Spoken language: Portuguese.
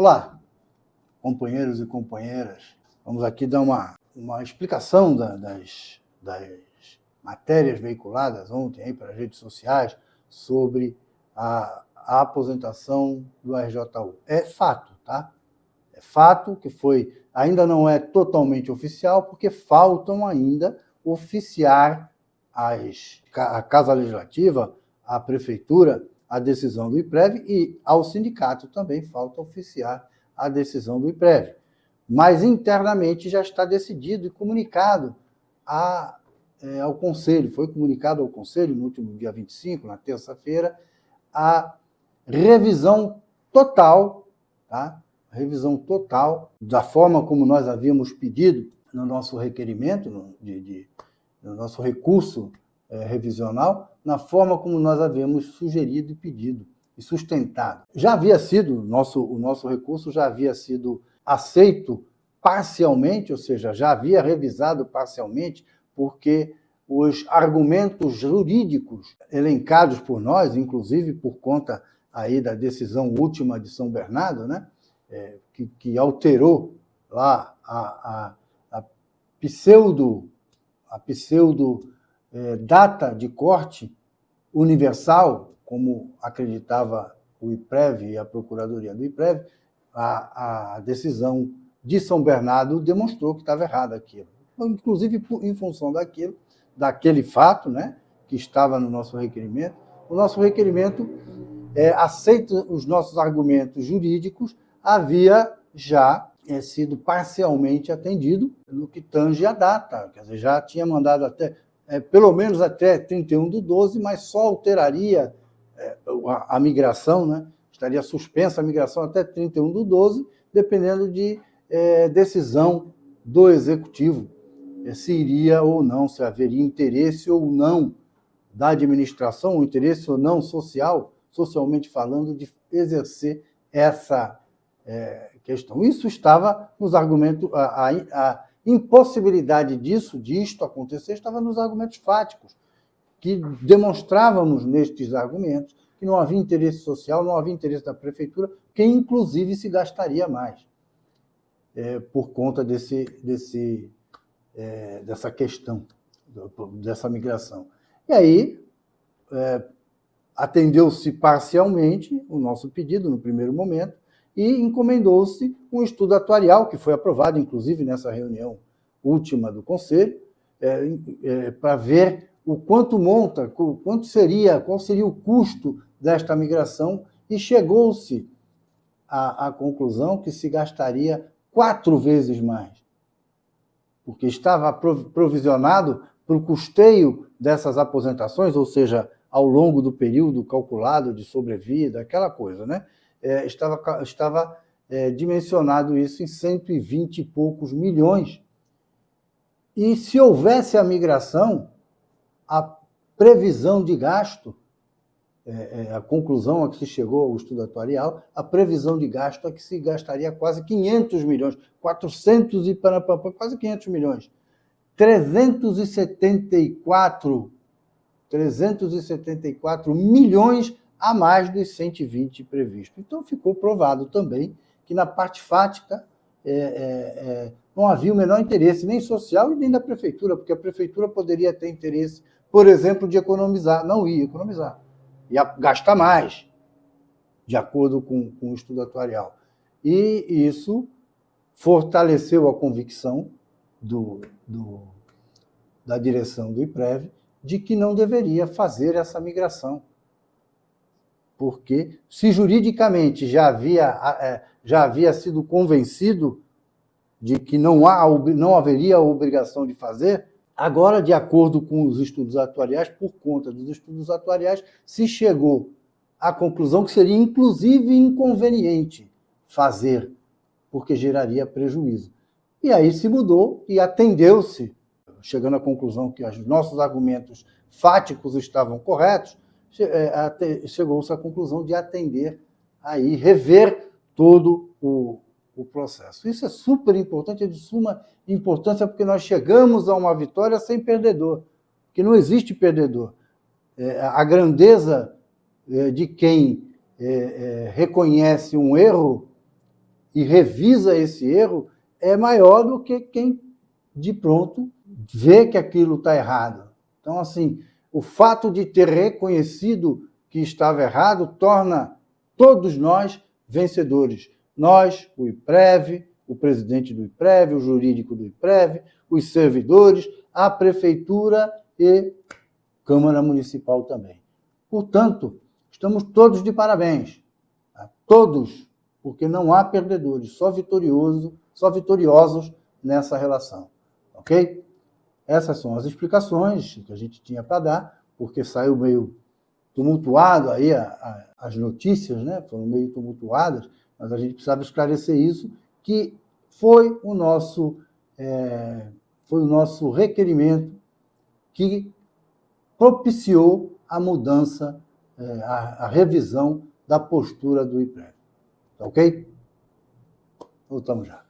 Olá, companheiros e companheiras. Vamos aqui dar uma explicação das matérias veiculadas ontem aí pelas redes sociais sobre a aposentação do RJU. É fato, tá? É fato que ainda não é totalmente oficial, porque faltam ainda oficiar a Casa Legislativa, a Prefeitura, a decisão do IPREV, e ao sindicato também falta oficiar a decisão do IPREV. Mas internamente já está decidido e comunicado ao Conselho. Foi comunicado ao Conselho no último dia 25, na terça-feira, a revisão total, tá? Revisão total da forma como nós havíamos pedido no nosso requerimento, no nosso recurso revisional, na forma como nós havíamos sugerido e pedido e sustentado. Já havia sido, o nosso recurso já havia sido aceito parcialmente, ou seja, já havia revisado parcialmente, porque os argumentos jurídicos elencados por nós, inclusive por conta aí da decisão última de São Bernardo, né, que alterou lá a pseudo data de corte universal, como acreditava o IPREV e a Procuradoria do IPREV, a decisão de São Bernardo demonstrou que estava errado aquilo. Inclusive, em função daquele fato, né, que estava no nosso requerimento, o nosso requerimento, aceita os nossos argumentos jurídicos, havia já sido parcialmente atendido no que tange a data. Quer dizer, já tinha mandado pelo menos até 31/12, mas só alteraria a migração, né? Estaria suspensa a migração até 31/12, dependendo de decisão do Executivo, se iria ou não, se haveria interesse ou não da administração, o interesse ou não socialmente falando, de exercer essa questão. Isso estava nos argumentos, a impossibilidade disto acontecer estava nos argumentos fáticos, que demonstrávamos nestes argumentos que não havia interesse social, não havia interesse da Prefeitura, que inclusive se gastaria mais por conta dessa questão, dessa migração. E aí, atendeu-se parcialmente o nosso pedido no primeiro momento e encomendou-se um estudo atuarial, que foi aprovado, inclusive, nessa reunião última do Conselho, para ver o quanto qual seria o custo desta migração, e chegou-se à conclusão que se gastaria 4 vezes mais, porque estava provisionado para o custeio dessas aposentações, ou seja, ao longo do período calculado de sobrevida, aquela coisa, né? Estava dimensionado isso em 120 e poucos milhões. E se houvesse a migração, a previsão de gasto, a conclusão a que se chegou ao estudo atuarial, a previsão de gasto é que se gastaria quase 500 milhões, 400 e quase 500 milhões. 374 milhões a mais dos 120 previstos. Então, ficou provado também que, na parte fática, não havia o menor interesse, nem social e nem da Prefeitura, porque a Prefeitura poderia ter interesse, por exemplo, de economizar. Não ia economizar, ia gastar mais, de acordo com o estudo atuarial. E isso fortaleceu a convicção da direção do IPREV de que não deveria fazer essa migração. Porque, se juridicamente já havia sido convencido de que não haveria a obrigação de fazer, agora, de acordo com os estudos atuariais, por conta dos estudos atuariais, se chegou à conclusão que seria, inclusive, inconveniente fazer, porque geraria prejuízo. E aí se mudou e atendeu-se, chegando à conclusão que os nossos argumentos fáticos estavam corretos, chegou-se à conclusão de atender aí, rever todo o processo. Isso é super importante, é de suma importância, porque nós chegamos a uma vitória sem perdedor, que não existe perdedor. A grandeza de quem reconhece um erro e revisa esse erro é maior do que quem, de pronto, vê que aquilo está errado. Então, assim, o fato de ter reconhecido que estava errado torna todos nós vencedores. Nós, o IPREV, o presidente do IPREV, o jurídico do IPREV, os servidores, a prefeitura e Câmara Municipal também. Portanto, estamos todos de parabéns. Todos, porque não há perdedores, só vitoriosos nessa relação. Ok? Essas são as explicações que a gente tinha para dar, porque saiu meio tumultuado aí as notícias, né? Foram meio tumultuadas, mas a gente precisava esclarecer isso, que foi o nosso requerimento que propiciou a mudança, a revisão da postura do IPREV. Tá ok? Voltamos já.